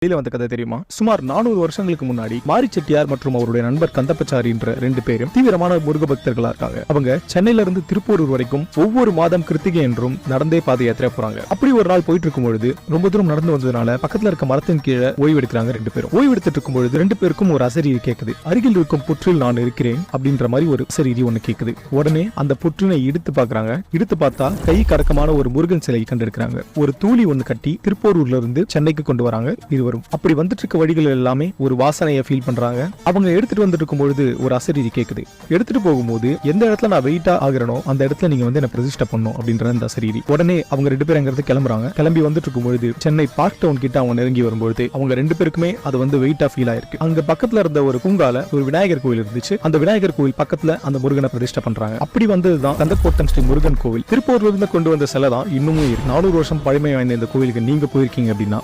வெளியில வந்த கதை தெரியுமா? சுமார் 400 வருஷங்களுக்கு முன்னாடி மாரி செட்டியார் மற்றும் அவருடைய நண்பர் கந்தப்பச்சாரி என்ற 2 பேரும் தீவிரமான முருக பக்தர்களா இருக்காங்க. அவங்க சென்னையில இருந்து திருப்பூர் வரைக்கும் ஒவ்வொரு மாதம் கிருத்திகை என்றும் நடந்தே பாத யாத்திரை போறாங்க. அப்படி ஒரு நாள் போயிட்டு இருக்கும் பொழுது ரொம்ப தூரம் நடந்து வந்ததுனால பக்கத்துல இருக்க மரத்தின் கீழே ஓய்வு எடுக்கிறாங்க 2 பேரும். ஓய்வு எடுத்துட்டு இருக்கும் பொழுது 2 பேருக்கும் ஒரு அசரீரி கேக்குது. அருகில் இருக்கும் புற்றில் நான் இருக்கிறேன் அப்படின்ற மாதிரி ஒரு அசரீரி ஒண்ணு கேக்குது. உடனே அந்த புற்றினை இடித்து பாக்குறாங்க. இடித்து பார்த்தா கை கடக்கமான ஒரு முருகன் சிலை கண்டிருக்கிறாங்க. ஒரு தூளி ஒண்ணு கட்டி திருப்பூர்ல இருந்து சென்னைக்கு கொண்டு வராங்க. வரும் அப்படி வந்துட்டு இருக்க வழிகள் எல்லாமே ஒரு வாசனையை ஃபீல் பண்றாங்க. அவங்க எடுத்துட்டு வந்துட்டு இருக்கும் பொழுது ஒரு அசரீரி கேக்குது. எடுத்துட்டு போகும்போது எந்த இடத்துல நான் வெயிட்டா ஆகிறனோ அந்த இடத்துல நீங்க வந்து என்ன பிரதிஷ்டை பண்ணும் அப்படின்ற அந்த அசரீரி. உடனே அவங்க 2 பேரும் அங்கிருந்து கிளம்புறாங்க. கிளம்பி வந்துட்டு இருக்கும் பொழுது சென்னை பார்க் டவுன் கிட்ட அவங்க நெருங்கி வரும்போது அவங்க 2 பேருக்குமே அது வந்து வெயிட்டா ஃபீல் ஆயிருக்கு. அங்க பக்கத்துல இருந்த ஒரு பூங்கால ஒரு விநாயகர் கோவில் இருந்துச்சு. அந்த விநாயகர் கோவில் பக்கத்துல அந்த முருகனை பிரதிஷ்டை பண்றாங்க. அப்படி வந்ததுதான் கந்தக்கோட்டம் ஸ்ரீ முருகன் கோவில். திருப்பூர்ல இருந்து கொண்டு வந்த சிலை தான் இன்னும் 400 வருஷம் பழமை வாய்ந்த இந்த கோவிலுக்கு நீங்க போயிருக்கீங்க அப்படின்னா